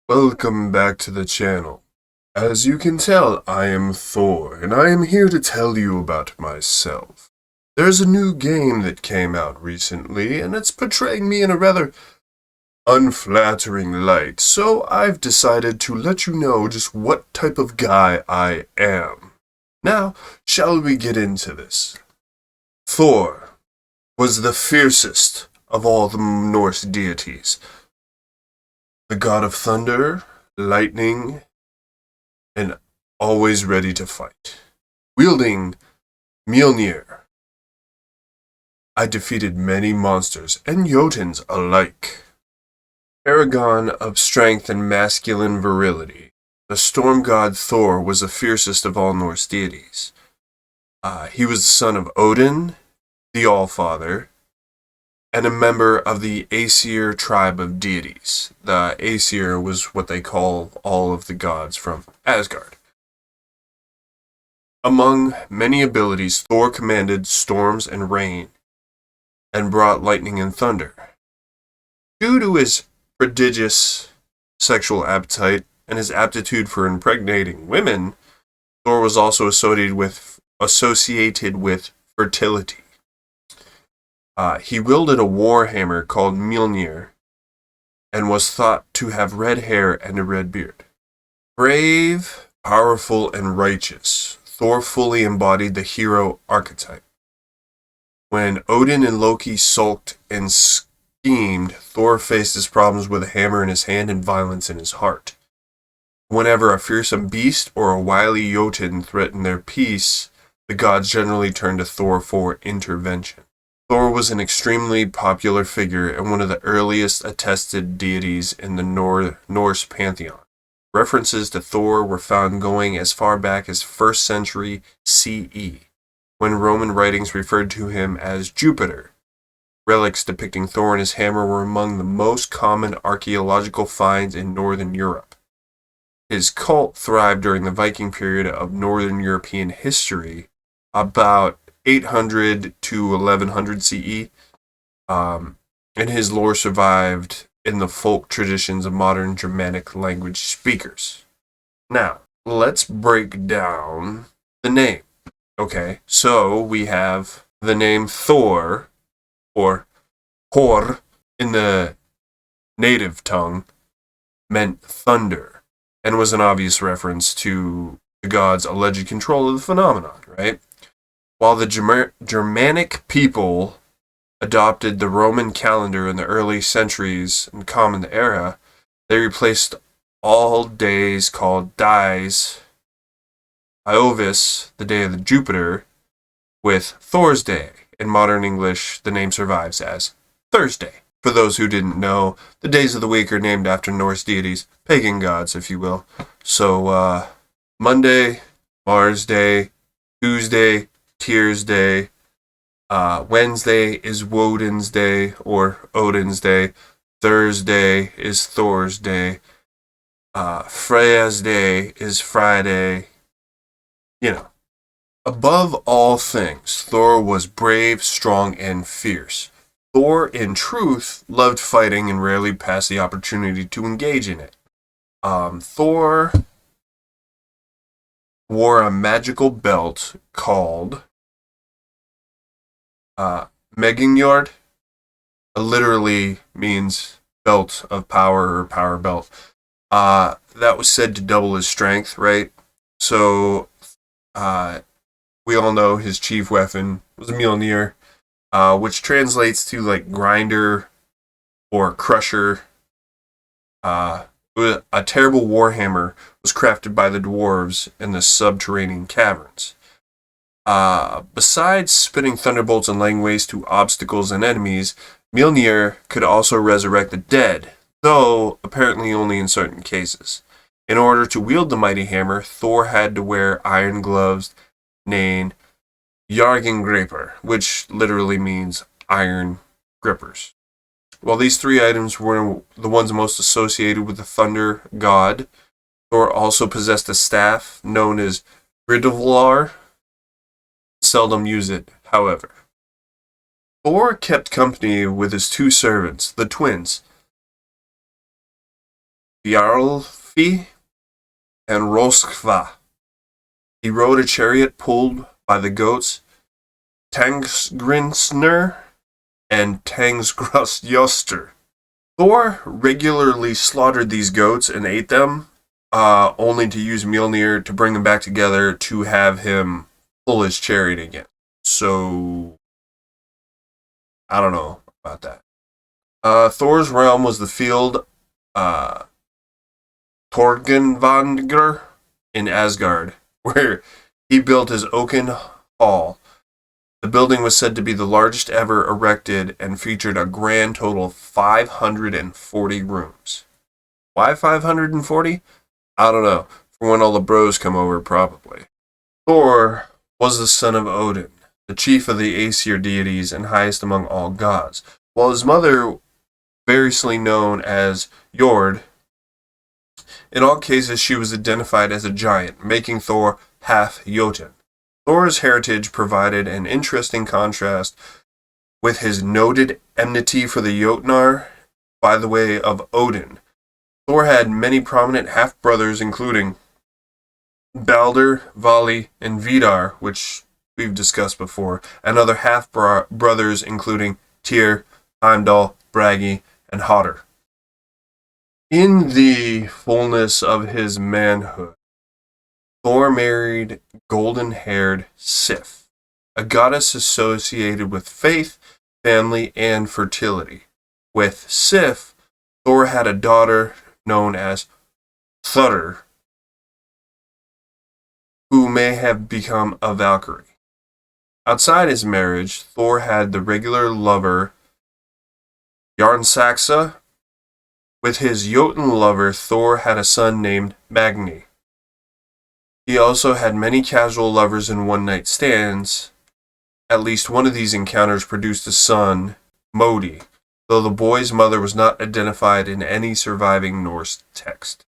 Welcome back to the channel. As you can tell, I am Thor, and I am here to tell you about myself. There's a new game that came out recently, and it's portraying me in a rather unflattering light, so I've decided to let you know just what type of guy I am. Now, shall we get into this? Thor was the fiercest of all the Norse deities. The god of thunder, lightning, and always ready to fight. Wielding Mjolnir, I defeated many monsters and Jotuns alike. Paragon of strength and masculine virility, the storm god Thor was the fiercest of all Norse deities. He was the son of Odin, the Allfather, and a member of the Aesir tribe of deities. The Aesir was what they call all of the gods from Asgard. Among many abilities, Thor commanded storms and rain, and brought lightning and thunder. Due to his prodigious sexual appetite and his aptitude for impregnating women, Thor was also associated with fertility. He wielded a warhammer called Mjolnir, and was thought to have red hair and a red beard. Brave, powerful, and righteous, Thor fully embodied the hero archetype. When Odin and Loki sulked and schemed, Thor faced his problems with a hammer in his hand and violence in his heart. Whenever a fearsome beast or a wily Jotun threatened their peace, the gods generally turned to Thor for intervention. Thor was an extremely popular figure and one of the earliest attested deities in the Norse pantheon. References to Thor were found going as far back as 1st century CE, when Roman writings referred to him as Jupiter. Relics depicting Thor and his hammer were among the most common archaeological finds in Northern Europe. His cult thrived during the Viking period of Northern European history, about 800 to 1100 CE, and his lore survived in the folk traditions of modern Germanic language speakers. Now, let's break down the name. Okay, so we have the name Thor, or Hor in the native tongue, meant thunder, and was an obvious reference to the god's alleged control of the phenomenon, right? While the Germanic people adopted the Roman calendar in the early centuries and Common Era, they replaced all days called dies, Iovis, the day of the Jupiter, with Thor's Day. In modern English, the name survives as Thursday. For those who didn't know, the days of the week are named after Norse deities, pagan gods, if you will. So, Monday, Mars Day, Tuesday, Tyr's Day, Wednesday is Woden's Day or Odin's Day, Thursday is Thor's Day, Freya's Day is Friday, you know. Above all things, Thor was brave, strong, and fierce. Thor, in truth, loved fighting and rarely passed the opportunity to engage in it. Thor wore a magical belt called Megingjord. Literally means belt of power or power belt. That was said to double his strength, right? So, we all know his chief weapon was Mjolnir, which translates to like grinder or crusher. A terrible warhammer was crafted by the dwarves in the subterranean caverns. Besides spitting thunderbolts and laying waste to obstacles and enemies, Mjolnir could also resurrect the dead, though apparently only in certain cases. In order to wield the mighty hammer, Thor had to wear iron gloves named Jargengriper, which literally means iron grippers. While these three items were the ones most associated with the thunder god, Thor also possessed a staff known as Ridulvar. Seldom use it, however. Thor kept company with his two servants, the twins, Bjarlfi, and Roskva. He rode a chariot pulled by the goats Tangsgrinsner and Tangsgrostjoster. Thor regularly slaughtered these goats and ate them, only to use Mjolnir to bring them back together to have him pull his chariot again. So, I don't know about that. Thor's realm was the field Torgenvangr in Asgard, where he built his Oaken Hall. The building was said to be the largest ever erected and featured a grand total of 540 rooms. Why 540? I don't know. For when all the bros come over, probably. Thor was the son of Odin, the chief of the Aesir deities and highest among all gods, while his mother, variously known as Jord, in all cases she was identified as a giant, making Thor half Jotun. Thor's heritage provided an interesting contrast with his noted enmity for the Jotnar by the way of Odin. Thor had many prominent half-brothers, including Balder, Vali, and Vidar, which we've discussed before, and other half-brothers including Tyr, Heimdall, Bragi, and Hodder. In the fullness of his manhood, Thor married golden-haired Sif, a goddess associated with faith, family, and fertility. With Sif, Thor had a daughter known as Thur, who may have become a Valkyrie. Outside his marriage, Thor had the regular lover Jarnsaxa. With his Jotun lover, Thor had a son named Magni. He also had many casual lovers and one-night stands. At least one of these encounters produced a son, Modi, though the boy's mother was not identified in any surviving Norse text.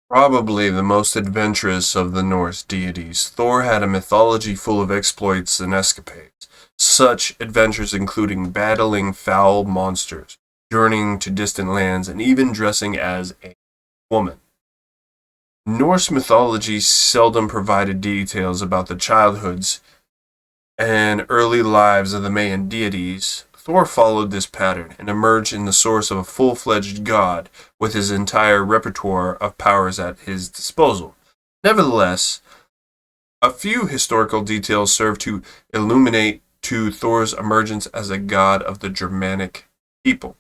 Probably the most adventurous of the Norse deities, Thor had a mythology full of exploits and escapades, such adventures including battling foul monsters, journeying to distant lands, and even dressing as a woman. Norse mythology seldom provided details about the childhoods and early lives of the main deities. Thor followed this pattern and emerged in the source of a full-fledged god with his entire repertoire of powers at his disposal. Nevertheless, a few historical details serve to illuminate to Thor's emergence as a god of the Germanic people.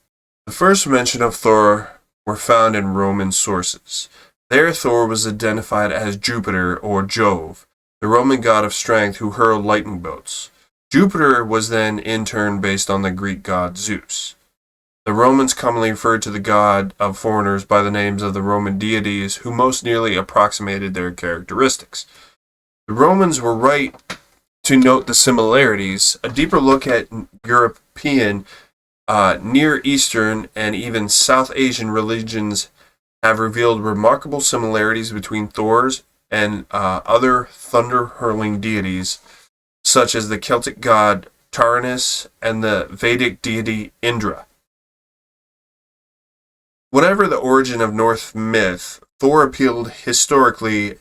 The first mention of Thor were found in Roman sources. There Thor was identified as Jupiter or Jove, the Roman god of strength who hurled lightning bolts. Jupiter was then in turn based on the Greek god Zeus. The Romans commonly referred to the god of foreigners by the names of the Roman deities who most nearly approximated their characteristics. The Romans were right to note the similarities. A deeper look at European, Near Eastern, and even South Asian religions have revealed remarkable similarities between Thor's and other thunder-hurling deities, such as the Celtic god Taranis and the Vedic deity Indra. Whatever the origin of Norse myth, Thor appealed historically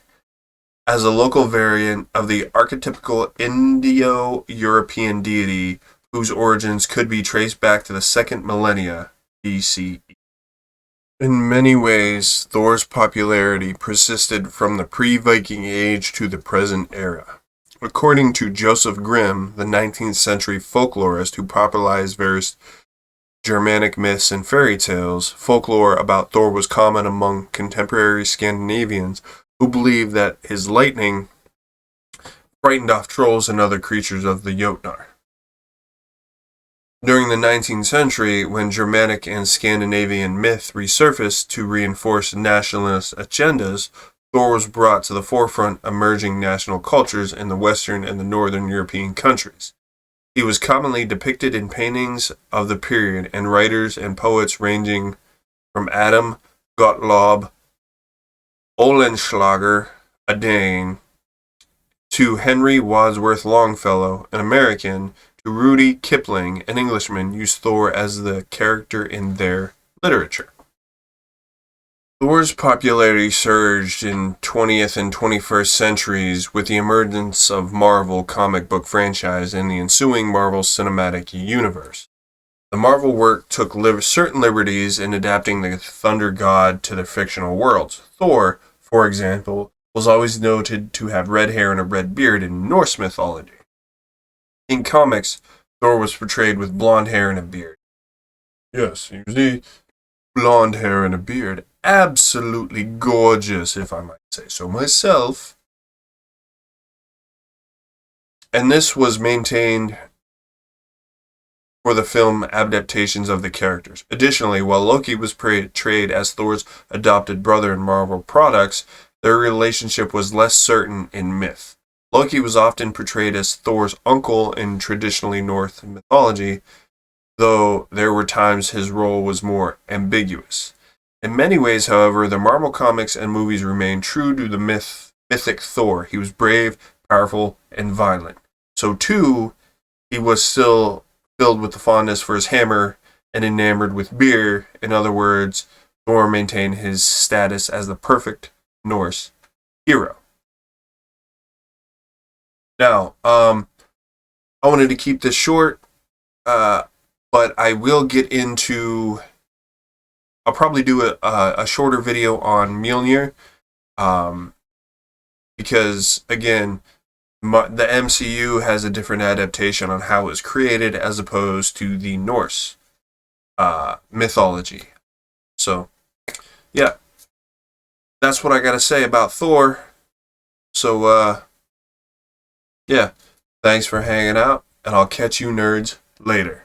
as a local variant of the archetypical Indo-European deity whose origins could be traced back to the second millennia BCE. In many ways, Thor's popularity persisted from the pre-Viking Age to the present era. According to Joseph Grimm, the 19th century folklorist who popularized various Germanic myths and fairy tales, folklore about Thor was common among contemporary Scandinavians who believed that his lightning frightened off trolls and other creatures of the Jotnar. During the 19th century, when Germanic and Scandinavian myth resurfaced to reinforce nationalist agendas, Thor was brought to the forefront emerging national cultures in the Western and the Northern European countries. He was commonly depicted in paintings of the period and writers and poets ranging from Adam Gottlob Oehlenschläger, a Dane, to Henry Wadsworth Longfellow, an American, to Rudy Kipling, an Englishman, used Thor as the character in their literature. Thor's popularity surged in 20th and 21st centuries with the emergence of Marvel comic book franchise and the ensuing Marvel Cinematic Universe. The Marvel work took certain liberties in adapting the Thunder God to their fictional worlds. Thor, for example, was always noted to have red hair and a red beard in Norse mythology. In comics, Thor was portrayed with blonde hair and a beard. Yes, usually blonde hair and a beard. Absolutely gorgeous, if I might say so myself. And this was maintained for the film adaptations of the characters. Additionally, while Loki was portrayed as Thor's adopted brother in Marvel products, their relationship was less certain in myth. Loki was often portrayed as Thor's uncle in traditionally Norse mythology, though there were times his role was more ambiguous. In many ways, however, the Marvel comics and movies remain true to the mythic Thor. He was brave, powerful, and violent. So too, he was still filled with the fondness for his hammer and enamored with beer. In other words, Thor maintained his status as the perfect Norse hero. Now, I wanted to keep this short, but I will get into. I'll probably do a shorter video on Mjolnir, because again, the MCU has a different adaptation on how it was created as opposed to the Norse mythology. So, yeah, that's what I got to say about Thor. So, yeah, thanks for hanging out, and I'll catch you nerds later.